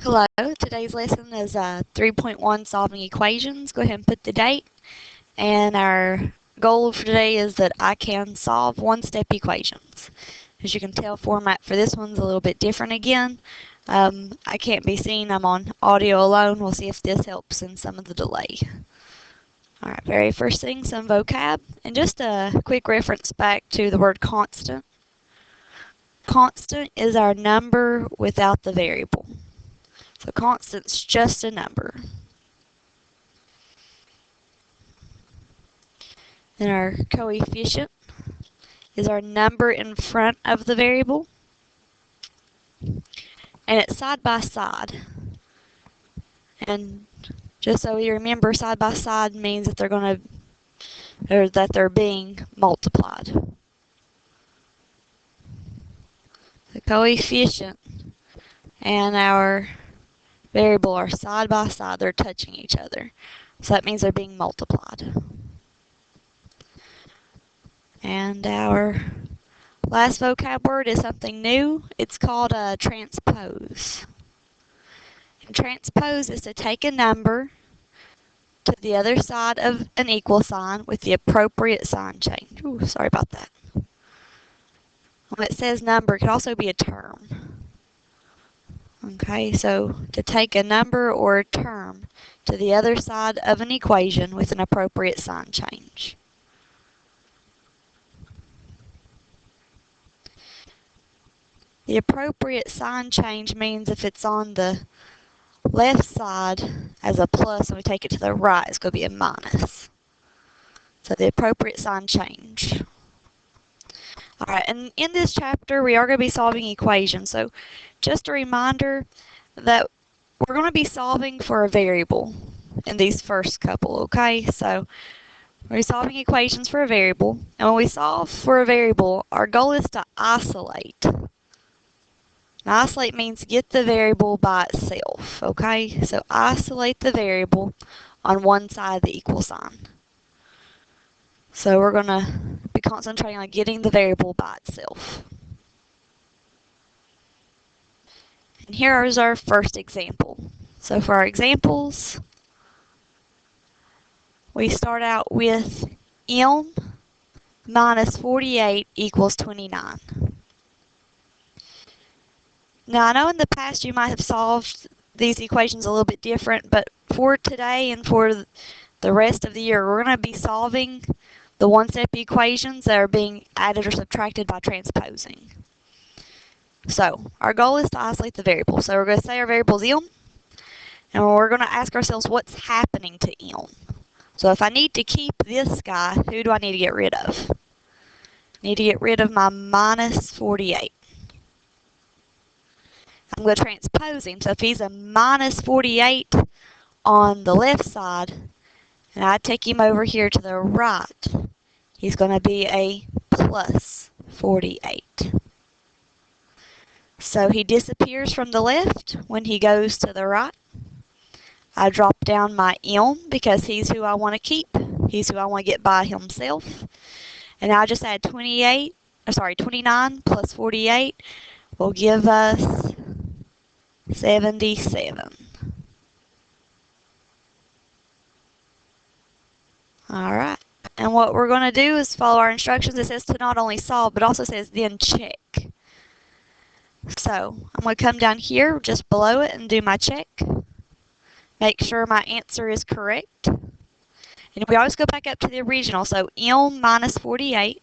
Hello, today's lesson is 3.1 solving equations. Go ahead and put the date. And our goal for today is that I can solve one-step equations. As you can tell, format for this one's a little bit different again. I can't be seen, I'm on audio alone. We'll see if this helps in some of the delay. Alright, very first thing, some vocab. And just a quick reference back to the word constant. Constant is our number without the variable. So constant's just a number. Then our coefficient is our number in front of the variable. And it's side by side. And just so you remember, side by side means that they're being multiplied. The coefficient and our variable are side by side, they're touching each other. So that means they're being multiplied. And our last vocab word is something new. It's called transpose. And transpose is to take a number to the other side of an equal sign with the appropriate sign change. Ooh, sorry about that. When it says number, it could also be a term. Okay, so to take a number or a term to the other side of an equation with an appropriate sign change. The appropriate sign change means if it's on the left side as a plus and we take it to the right, it's going to be a minus. So the appropriate sign change. Alright, and in this chapter we are going to be solving equations. So just a reminder that we're going to be solving for a variable in these first couple, okay? So we're solving equations for a variable, and when we solve for a variable, our goal is to isolate. Now, isolate means get the variable by itself, okay? So isolate the variable on one side of the equal sign. So we're going to be concentrating on getting the variable by itself. And here is our first example. So for our examples, we start out with m minus 48 equals 29. Now I know in the past you might have solved these equations a little bit different, but for today and for the rest of the year, we're going to be solving the one-step equations that are being added or subtracted by transposing. So our goal is to isolate the variable. So we're going to say our variable is m, and we're going to ask ourselves what's happening to m. So if I need to keep this guy, who do I need to get rid of? I need to get rid of my minus 48. I'm going to transpose him. So if he's a minus 48 on the left side, and I take him over here to the right, he's going to be a plus 48. So he disappears from the left when he goes to the right. I drop down my m because he's who I want to keep. He's who I want to get by himself. And I just add 29 plus 48 will give us 77. Alright, and what we're going to do is follow our instructions. It says to not only solve, but also says then check. So, I'm going to come down here just below it and do my check. Make sure my answer is correct. And we always go back up to the original, so m minus 48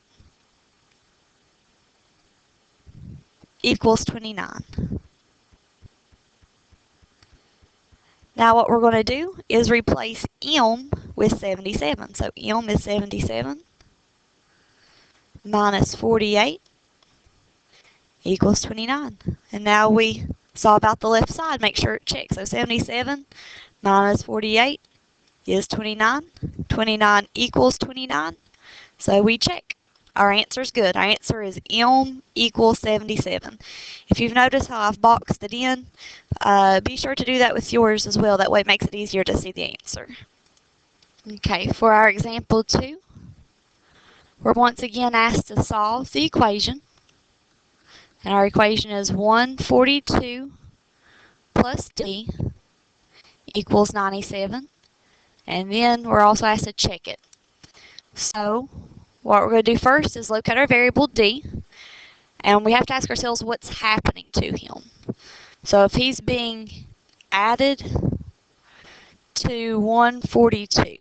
equals 29. Now what we're going to do is replace m with 77. So m is 77 minus 48 equals 29. And now we solve out the left side, make sure it checks. So 77 minus 48 is 29. 29 equals 29. So we check. Our answer is good. Our answer is m equals 77. If you've noticed how I've boxed it in, be sure to do that with yours as well. That way it makes it easier to see the answer. Okay, for our example 2, we're once again asked to solve the equation. And our equation is 142 plus D equals 97. And then we're also asked to check it. So what we're going to do first is locate our variable D, and we have to ask ourselves what's happening to him. So if he's being added to 142,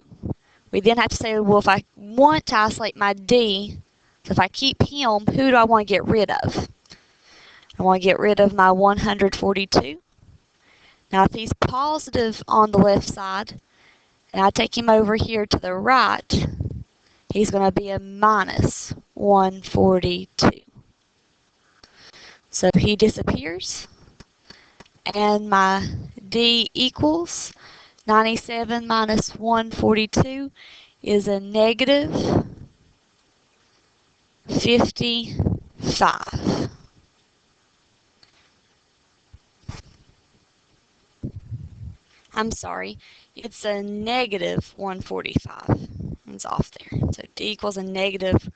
we then have to say, well, if I want to isolate my D, so if I keep him, who do I want to get rid of? I want to get rid of my 142. Now if he's positive on the left side, and I take him over here to the right, he's going to be a minus 142. So he disappears, and my D equals 97 minus 142 is a negative 55. I'm sorry, it's a negative 145. It's off there. So D equals a negative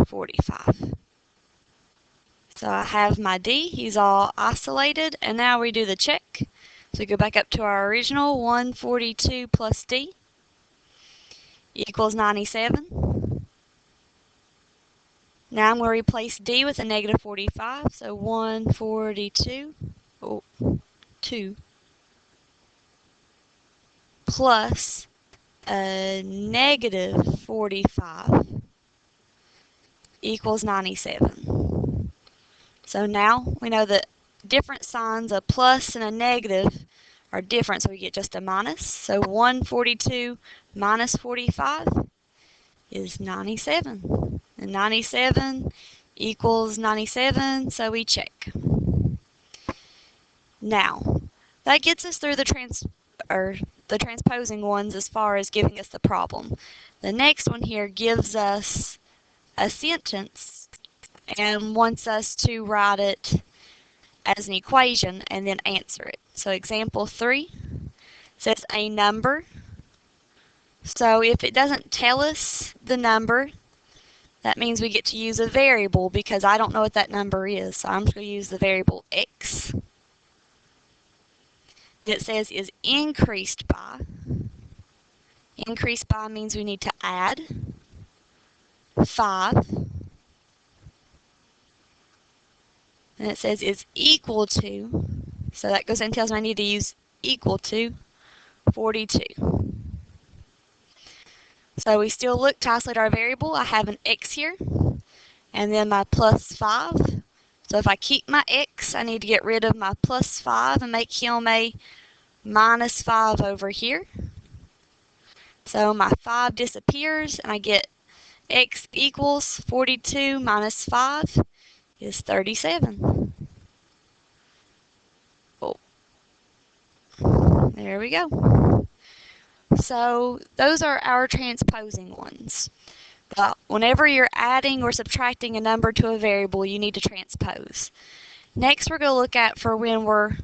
45. So I have my D, he's all isolated, and now we do the check. So we go back up to our original 142 plus D equals 97. Now I'm going to replace D with a negative 45, so 142 2 plus a negative 45 equals 97. So now we know that different signs, a plus and a negative, are different, so we get just a minus. So 142 minus 45 is 97. And 97 equals 97, so we check. Now, that gets us through the transposing ones as far as giving us the problem. The next one here gives us a sentence and wants us to write it as an equation and then answer it. So example 3 says a number. So if it doesn't tell us the number, that means we get to use a variable because I don't know what that number is. So I'm just going to use the variable x. It says is increased by. Increased by means we need to add 5. And it says is equal to, so that goes and tells me I need to use equal to 42. So we still look to isolate our variable. I have an x here, and then my plus 5. So if I keep my x, I need to get rid of my plus 5 and make him a minus 5 over here. So my 5 disappears, and I get x equals 42 minus 5 is 37. Oh, there we go. So those are our transposing ones. But whenever you're adding or subtracting a number to a variable, you need to transpose. Next, we're going to look at for when we're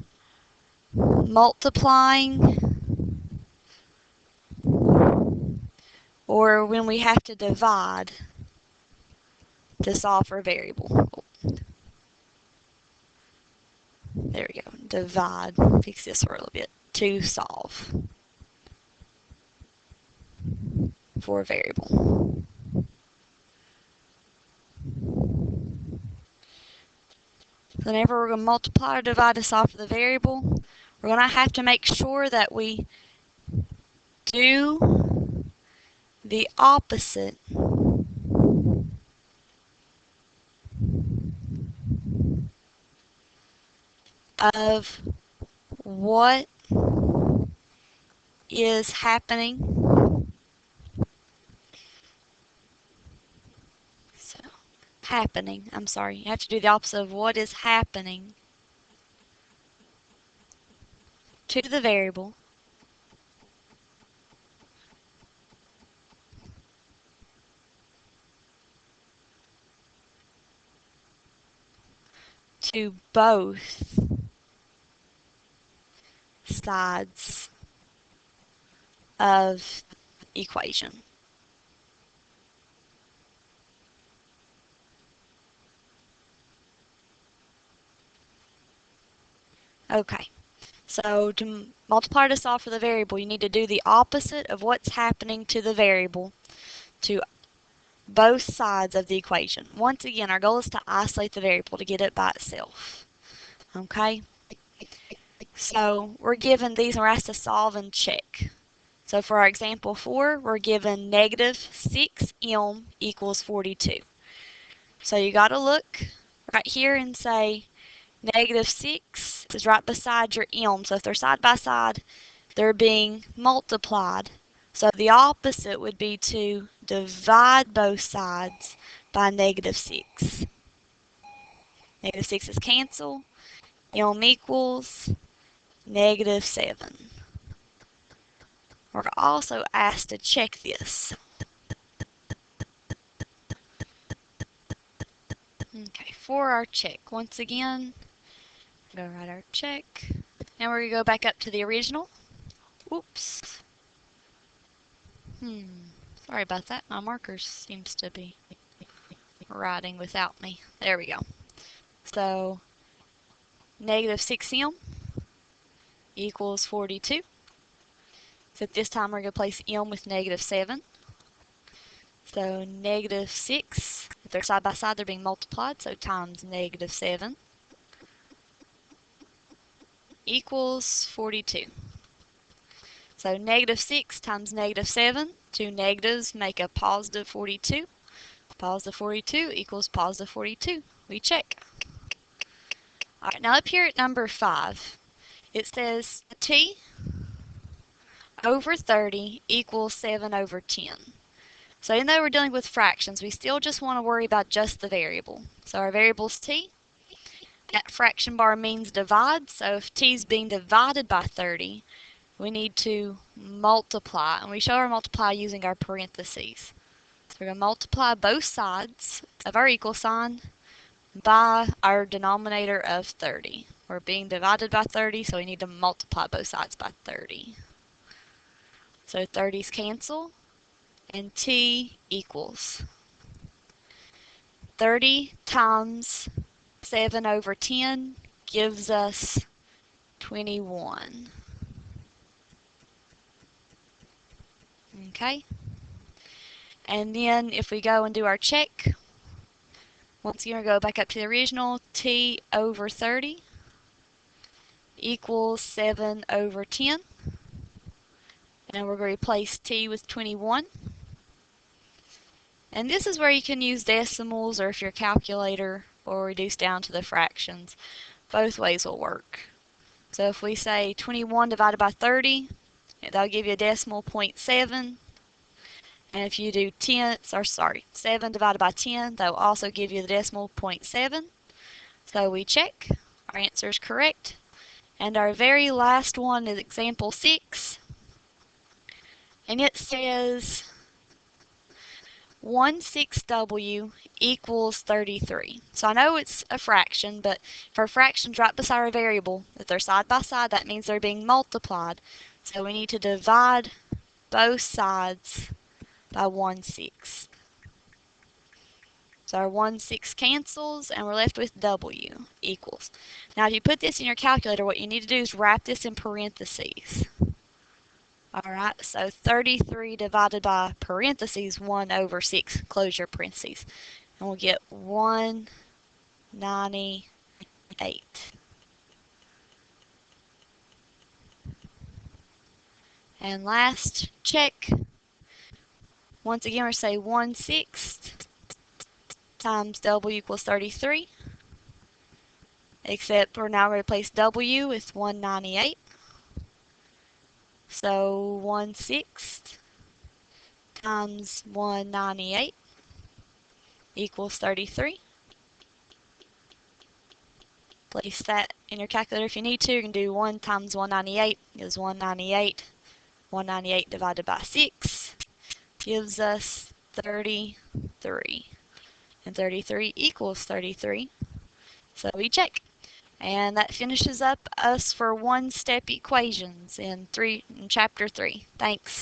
multiplying or when we have to divide to solve for a variable. There we go. Divide. Fix this for a little bit. To solve for a variable. Whenever we're going to multiply or divide to solve for the variable, we're going to have to make sure that we do the opposite of what is happening. So, I'm sorry. You have to do the opposite of what is happening to the variable to both sides of equation. Okay, So to multiply to solve for the variable, you need to do the opposite of what's happening to the variable to both sides of the equation. Once again, our goal is to isolate the variable, to get it by itself. Okay? So we're given these and we're asked to solve and check. So for our example 4, we're given negative 6m equals 42. So you got to look right here and say negative 6 is right beside your m. So if they're side by side, they're being multiplied. So the opposite would be to divide both sides by negative 6. Negative 6 is cancel. M equals negative 7. We're also asked to check this. Okay, for our check, once again, go write our check. And we're going to go back up to the original. Oops. Sorry about that. My marker seems to be writing without me. There we go. So, negative 6m equals 42. So this time we're going to place m with negative 7. So negative 6, if they're side by side, they're being multiplied, so times negative 7 equals 42. So negative 6 times negative 7, two negatives make a positive 42. Positive 42 equals positive 42. We check. Alright, now up here at number 5, it says t over 30 equals 7 over 10. So even though we're dealing with fractions, we still just want to worry about just the variable. So our variable is t. That fraction bar means divide, so if t is being divided by 30, we need to multiply, and we show our multiply using our parentheses. So we're going to multiply both sides of our equal sign by our denominator of 30. We're being divided by 30, so we need to multiply both sides by 30. So 30's cancel, and t equals 30 times 7 over 10 gives us 21. Okay? And then if we go and do our check, once again we go back up to the original, t over 30 equals 7 over 10. And we're going to replace t with 21. And this is where you can use decimals, or if your calculator, or reduce down to the fractions. Both ways will work. So if we say 21 divided by 30, that'll give you a decimal 0.7. And if you do 7 divided by 10, that will also give you the decimal 0.7. So we check. Our answer is correct. And our very last one is example 6. And it says 1/6W equals 33. So I know it's a fraction, but for fractions right beside our variable, if they're side by side, that means they're being multiplied. So we need to divide both sides by 1/6. So our 1/6 cancels, and we're left with W equals. Now if you put this in your calculator, what you need to do is wrap this in parentheses. Alright, so 33 divided by parentheses 1 over 6, close your parentheses, and we'll get 198. And last, check. Once again, we're say 1/6 times W equals 33, except we're now going to replace W with 198. So 1/6 times 198 equals 33. Place that in your calculator if you need to. You can do 1 times 198 is 198. 198 divided by 6 gives us 33. And 33 equals 33. So we check. And that finishes up us for one-step equations in chapter 3. Thanks.